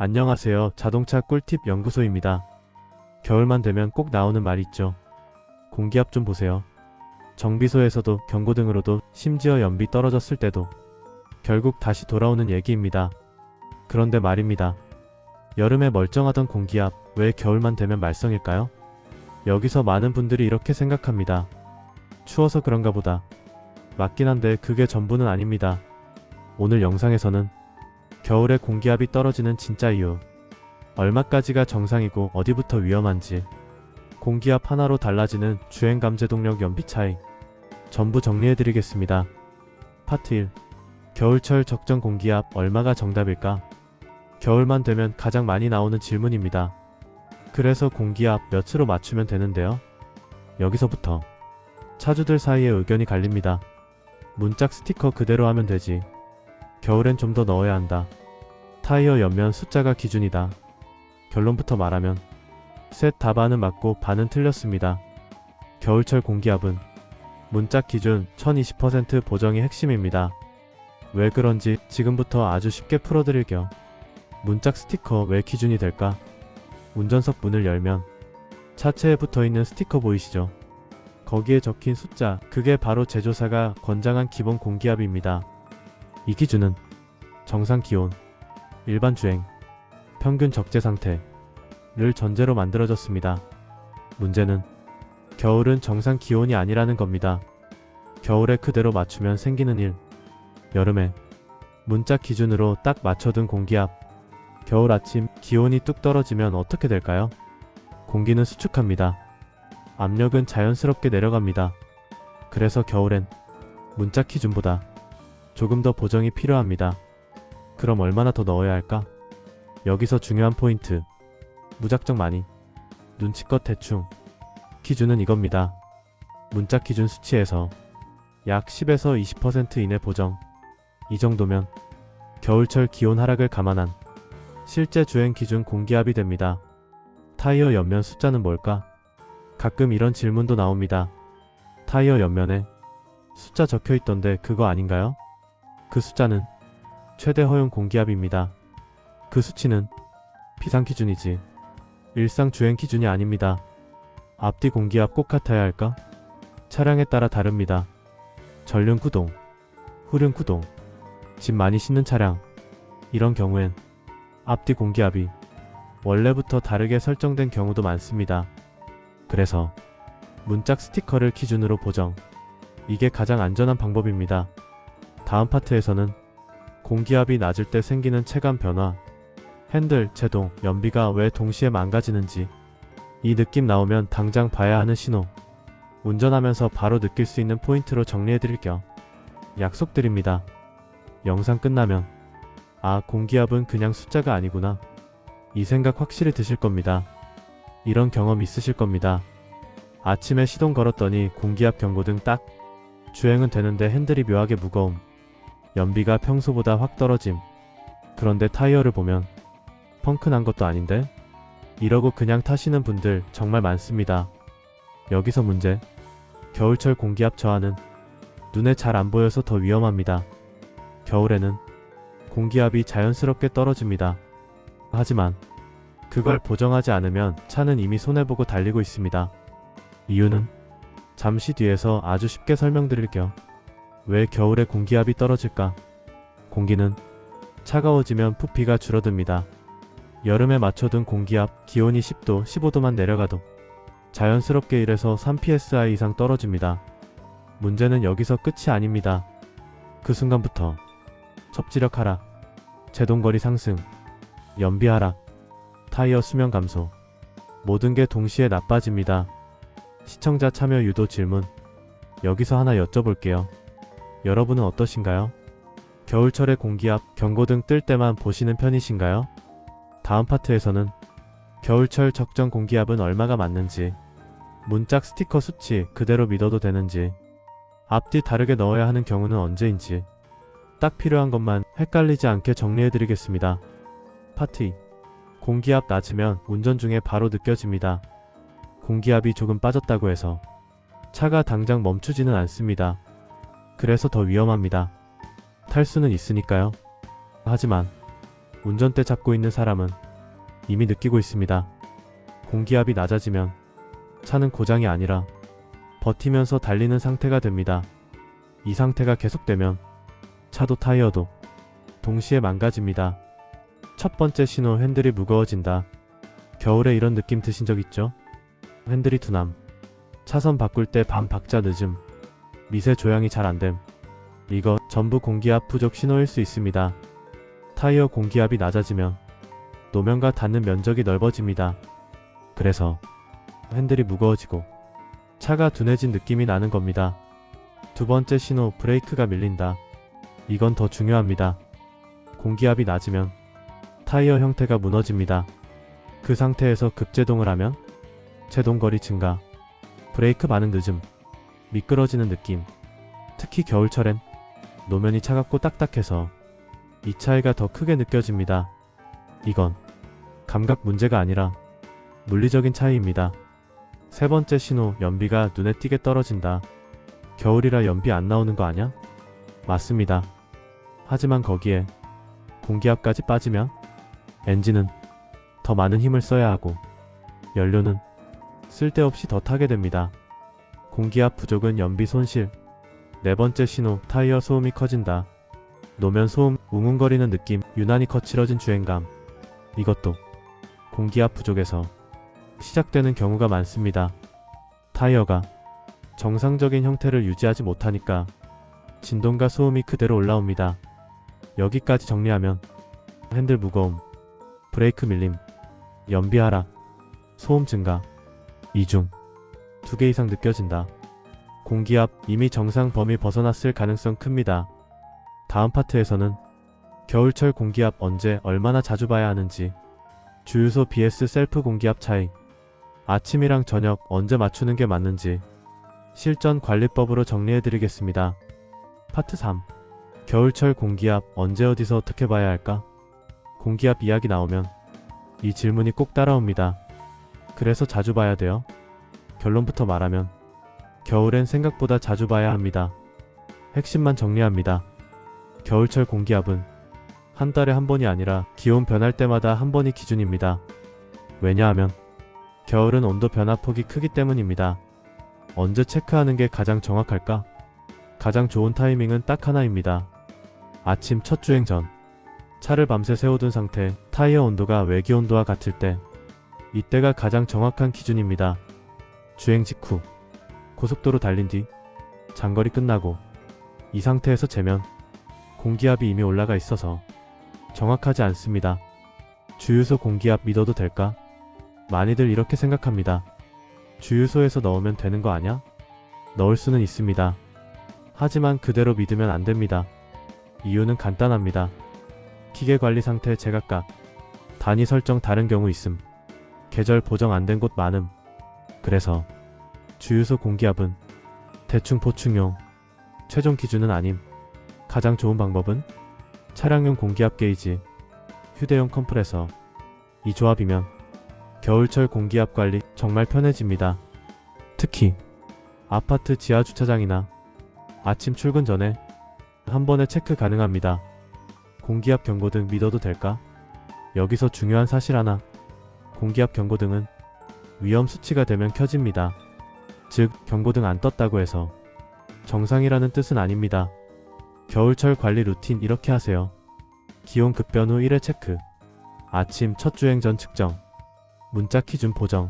안녕하세요. 자동차 꿀팁 연구소입니다. 겨울만 되면 꼭 나오는 말이 있죠. 공기압 좀 보세요. 정비소에서도 경고등으로도 심지어 연비 떨어졌을 때도 결국 다시 돌아오는 얘기입니다. 그런데 말입니다. 여름에 멀쩡하던 공기압 왜 겨울만 되면 말썽일까요? 여기서 많은 분들이 이렇게 생각합니다. 추워서 그런가 보다. 맞긴 한데 그게 전부는 아닙니다. 오늘 영상에서는 겨울에 공기압이 떨어지는 진짜 이유, 얼마까지가 정상이고 어디부터 위험한지, 공기압 하나로 달라지는 주행감제동력 연비 차이, 전부 정리해드리겠습니다. 파트 1. 겨울철 적정 공기압 얼마가 정답일까? 겨울만 되면 가장 많이 나오는 질문입니다. 그래서 공기압 몇으로 맞추면 되는데요. 여기서부터 차주들 사이에 의견이 갈립니다. 문짝 스티커 그대로 하면 되지. 겨울엔 좀 더 넣어야 한다. 타이어 옆면 숫자가 기준이다. 결론부터 말하면 셋 다 반은 맞고 반은 틀렸습니다. 겨울철 공기압은 문짝 기준 1020% 보정이 핵심입니다. 왜 그런지 지금부터 아주 쉽게 풀어드릴게요. 문짝 스티커 왜 기준이 될까? 운전석 문을 열면 차체에 붙어있는 스티커 보이시죠? 거기에 적힌 숫자, 그게 바로 제조사가 권장한 기본 공기압입니다. 이 기준은 정상 기온, 일반 주행, 평균 적재 상태를 전제로 만들어졌습니다. 문제는 겨울은 정상 기온이 아니라는 겁니다. 겨울에 그대로 맞추면 생기는 일. 여름에 문짝 기준으로 딱 맞춰둔 공기압. 겨울 아침 기온이 뚝 떨어지면 어떻게 될까요? 공기는 수축합니다. 압력은 자연스럽게 내려갑니다. 그래서 겨울엔 문짝 기준보다 조금 더 보정이 필요합니다. 그럼 얼마나 더 넣어야 할까? 여기서 중요한 포인트. 무작정 많이, 눈치껏 대충. 기준은 이겁니다. 문짝 기준 수치에서 약 10에서 20% 이내 보정. 이 정도면 겨울철 기온 하락을 감안한 실제 주행 기준 공기압이 됩니다. 타이어 옆면 숫자는 뭘까? 가끔 이런 질문도 나옵니다. 타이어 옆면에 숫자 적혀있던데 그거 아닌가요? 그 숫자는 최대 허용 공기압입니다. 그 수치는 비상기준이지 일상 주행 기준이 아닙니다. 앞뒤 공기압 꼭 같아야 할까? 차량에 따라 다릅니다. 전륜 구동, 후륜 구동, 짐 많이 싣는 차량, 이런 경우엔 앞뒤 공기압이 원래부터 다르게 설정된 경우도 많습니다. 그래서 문짝 스티커를 기준으로 보정. 이게 가장 안전한 방법입니다. 다음 파트에서는 공기압이 낮을 때 생기는 체감 변화, 핸들, 제동, 연비가 왜 동시에 망가지는지, 이 느낌 나오면 당장 봐야 하는 신호, 운전하면서 바로 느낄 수 있는 포인트로 정리해드릴게요. 약속드립니다. 영상 끝나면 아, 공기압은 그냥 숫자가 아니구나, 이 생각 확실히 드실 겁니다. 이런 경험 있으실 겁니다. 아침에 시동 걸었더니 공기압 경고등 딱, 주행은 되는데 핸들이 묘하게 무거움, 연비가 평소보다 확 떨어짐. 그런데 타이어를 보면 펑크 난 것도 아닌데? 이러고 그냥 타시는 분들 정말 많습니다. 여기서 문제. 겨울철 공기압 저하는 눈에 잘 안 보여서 더 위험합니다. 겨울에는 공기압이 자연스럽게 떨어집니다. 하지만 그걸 보정하지 않으면 차는 이미 손해보고 달리고 있습니다. 이유는 잠시 뒤에서 아주 쉽게 설명드릴게요. 왜 겨울에 공기압이 떨어질까? 공기는 차가워지면 부피가 줄어듭니다. 여름에 맞춰둔 공기압, 기온이 10도, 15도만 내려가도 자연스럽게 1에서 3psi 이상 떨어집니다. 문제는 여기서 끝이 아닙니다. 그 순간부터 접지력 하락, 제동거리 상승, 연비 하락, 타이어 수명 감소, 모든 게 동시에 나빠집니다. 시청자 참여 유도 질문. 여기서 하나 여쭤볼게요. 여러분은 어떠신가요? 겨울철에 공기압, 경고등 뜰 때만 보시는 편이신가요? 다음 파트에서는 겨울철 적정 공기압은 얼마가 맞는지, 문짝 스티커 수치 그대로 믿어도 되는지, 앞뒤 다르게 넣어야 하는 경우는 언제인지, 딱 필요한 것만 헷갈리지 않게 정리해드리겠습니다. 파트 2. 공기압 낮으면 운전 중에 바로 느껴집니다. 공기압이 조금 빠졌다고 해서 차가 당장 멈추지는 않습니다. 그래서 더 위험합니다. 탈 수는 있으니까요. 하지만 운전대 잡고 있는 사람은 이미 느끼고 있습니다. 공기압이 낮아지면 차는 고장이 아니라 버티면서 달리는 상태가 됩니다. 이 상태가 계속되면 차도 타이어도 동시에 망가집니다. 첫 번째 신호, 핸들이 무거워진다. 겨울에 이런 느낌 드신 적 있죠? 핸들이 둔함, 차선 바꿀 때 반 박자 늦음, 미세 조향이 잘 안됨. 이거 전부 공기압 부족 신호일 수 있습니다. 타이어 공기압이 낮아지면 노면과 닿는 면적이 넓어집니다. 그래서 핸들이 무거워지고 차가 둔해진 느낌이 나는 겁니다. 두 번째 신호, 브레이크가 밀린다. 이건 더 중요합니다. 공기압이 낮으면 타이어 형태가 무너집니다. 그 상태에서 급제동을 하면 제동거리 증가, 브레이크 반응 늦음, 미끄러지는 느낌. 특히 겨울철엔 노면이 차갑고 딱딱해서 이 차이가 더 크게 느껴집니다. 이건 감각 문제가 아니라 물리적인 차이입니다. 세 번째 신호, 연비가 눈에 띄게 떨어진다. 겨울이라 연비 안 나오는 거 아냐? 맞습니다. 하지만 거기에 공기압까지 빠지면 엔진은 더 많은 힘을 써야 하고 연료는 쓸데없이 더 타게 됩니다. 공기압 부족은 연비 손실. 네 번째 신호, 타이어 소음이 커진다. 노면 소음, 웅웅거리는 느낌, 유난히 거칠어진 주행감. 이것도 공기압 부족에서 시작되는 경우가 많습니다. 타이어가 정상적인 형태를 유지하지 못하니까 진동과 소음이 그대로 올라옵니다. 여기까지 정리하면 핸들 무거움, 브레이크 밀림, 연비 하락, 소음 증가, 이 중 2개 이상 느껴진다. 공기압 이미 정상 범위 벗어났을 가능성 큽니다. 다음 파트에서는 겨울철 공기압 언제 얼마나 자주 봐야 하는지, 주유소 vs 셀프 공기압 차이, 아침이랑 저녁 언제 맞추는 게 맞는지 실전 관리법으로 정리해드리겠습니다. 파트 3. 겨울철 공기압 언제 어디서 어떻게 봐야 할까? 공기압 이야기 나오면 이 질문이 꼭 따라옵니다. 그래서 자주 봐야 돼요? 결론부터 말하면 겨울엔 생각보다 자주 봐야 합니다. 핵심만 정리합니다. 겨울철 공기압은 한 달에 한 번이 아니라 기온 변할 때마다 한 번이 기준입니다. 왜냐하면 겨울은 온도 변화폭이 크기 때문입니다. 언제 체크하는 게 가장 정확할까? 가장 좋은 타이밍은 딱 하나입니다. 아침 첫 주행 전, 차를 밤새 세워둔 상태, 타이어 온도가 외기 온도와 같을 때, 이때가 가장 정확한 기준입니다. 주행 직후, 고속도로 달린 뒤, 장거리 끝나고, 이 상태에서 재면 공기압이 이미 올라가 있어서 정확하지 않습니다. 주유소 공기압 믿어도 될까? 많이들 이렇게 생각합니다. 주유소에서 넣으면 되는 거 아냐? 넣을 수는 있습니다. 하지만 그대로 믿으면 안 됩니다. 이유는 간단합니다. 기계관리 상태 제각각, 단위 설정 다른 경우 있음, 계절 보정 안 된 곳 많음. 그래서 주유소 공기압은 대충 보충용, 최종 기준은 아님. 가장 좋은 방법은 차량용 공기압 게이지, 휴대용 컴프레서. 이 조합이면 겨울철 공기압 관리 정말 편해집니다. 특히 아파트 지하 주차장이나 아침 출근 전에 한 번에 체크 가능합니다. 공기압 경고등 믿어도 될까? 여기서 중요한 사실 하나. 공기압 경고등은 위험 수치가 되면 켜집니다. 즉, 경고등 안 떴다고 해서 정상이라는 뜻은 아닙니다. 겨울철 관리 루틴 이렇게 하세요. 기온 급변 후 1회 체크, 아침 첫 주행 전 측정, 문자 기준 보정,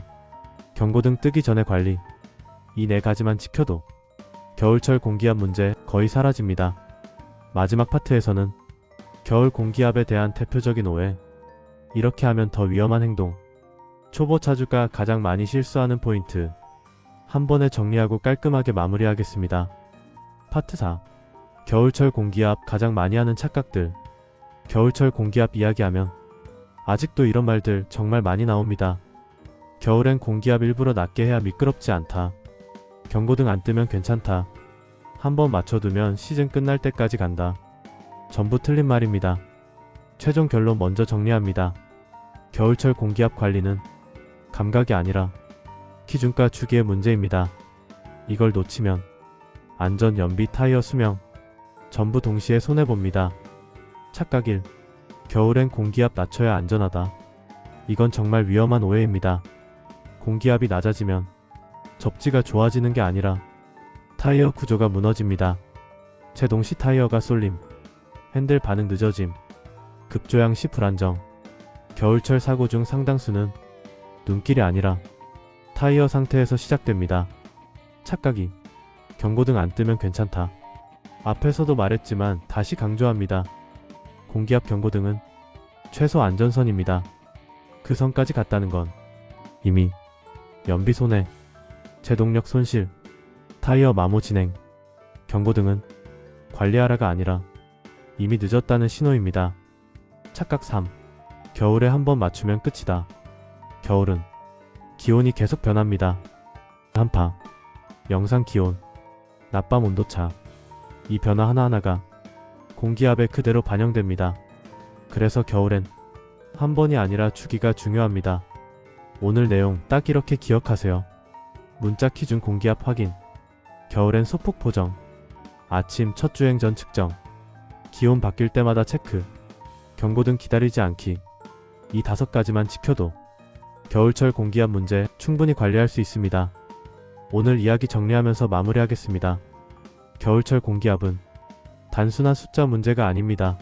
경고등 뜨기 전에 관리. 이 4가지만 지켜도 겨울철 공기압 문제 거의 사라집니다. 마지막 파트에서는 겨울 공기압에 대한 대표적인 오해, 이렇게 하면 더 위험한 행동, 초보 차주가 가장 많이 실수하는 포인트 한 번에 정리하고 깔끔하게 마무리하겠습니다. 파트 4. 겨울철 공기압 가장 많이 하는 착각들. 겨울철 공기압 이야기하면 아직도 이런 말들 정말 많이 나옵니다. 겨울엔 공기압 일부러 낮게 해야 미끄럽지 않다. 경고등 안 뜨면 괜찮다. 한번 맞춰두면 시즌 끝날 때까지 간다. 전부 틀린 말입니다. 최종 결론 먼저 정리합니다. 겨울철 공기압 관리는 감각이 아니라 기준과 주기의 문제입니다. 이걸 놓치면 안전, 연비, 타이어 수명 전부 동시에 손해봅니다. 착각 1. 겨울엔 공기압 낮춰야 안전하다. 이건 정말 위험한 오해입니다. 공기압이 낮아지면 접지가 좋아지는 게 아니라 타이어 구조가 무너집니다. 제동 시 타이어가 쏠림, 핸들 반응 늦어짐, 급조양 시 불안정. 겨울철 사고 중 상당수는 눈길이 아니라 타이어 상태에서 시작됩니다. 착각이 경고등 안 뜨면 괜찮다. 앞에서도 말했지만 다시 강조합니다. 공기압 경고등은 최소 안전선입니다. 그 선까지 갔다는 건 이미 연비 손해, 제동력 손실, 타이어 마모 진행, 경고등은 관리하라가 아니라 이미 늦었다는 신호입니다. 착각 3. 겨울에 한번 맞추면 끝이다. 겨울은 기온이 계속 변합니다. 한파, 영상 기온, 낮밤 온도차, 이 변화 하나하나가 공기압에 그대로 반영됩니다. 그래서 겨울엔 한 번이 아니라 주기가 중요합니다. 오늘 내용 딱 이렇게 기억하세요. 문자 기준 공기압 확인, 겨울엔 소폭 보정, 아침 첫 주행 전 측정, 기온 바뀔 때마다 체크, 경고등 기다리지 않기. 이 5가지만 지켜도 겨울철 공기압 문제 충분히 관리할 수 있습니다. 오늘 이야기 정리하면서 마무리하겠습니다. 겨울철 공기압은 단순한 숫자 문제가 아닙니다.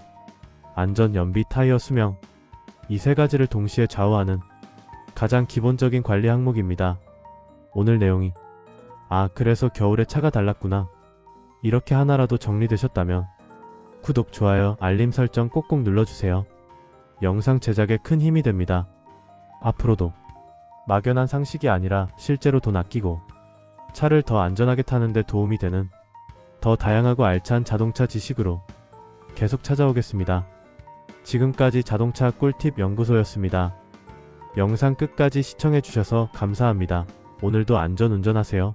안전, 연비, 타이어 수명, 이 3가지를 동시에 좌우하는 가장 기본적인 관리 항목입니다. 오늘 내용이 그래서 겨울에 차가 달랐구나, 이렇게 하나라도 정리되셨다면 구독, 좋아요, 알림 설정 꼭꼭 눌러주세요. 영상 제작에 큰 힘이 됩니다. 앞으로도 막연한 상식이 아니라 실제로 돈 아끼고 차를 더 안전하게 타는 데 도움이 되는 더 다양하고 알찬 자동차 지식으로 계속 찾아오겠습니다. 지금까지 자동차 꿀팁 연구소였습니다. 영상 끝까지 시청해주셔서 감사합니다. 오늘도 안전 운전하세요.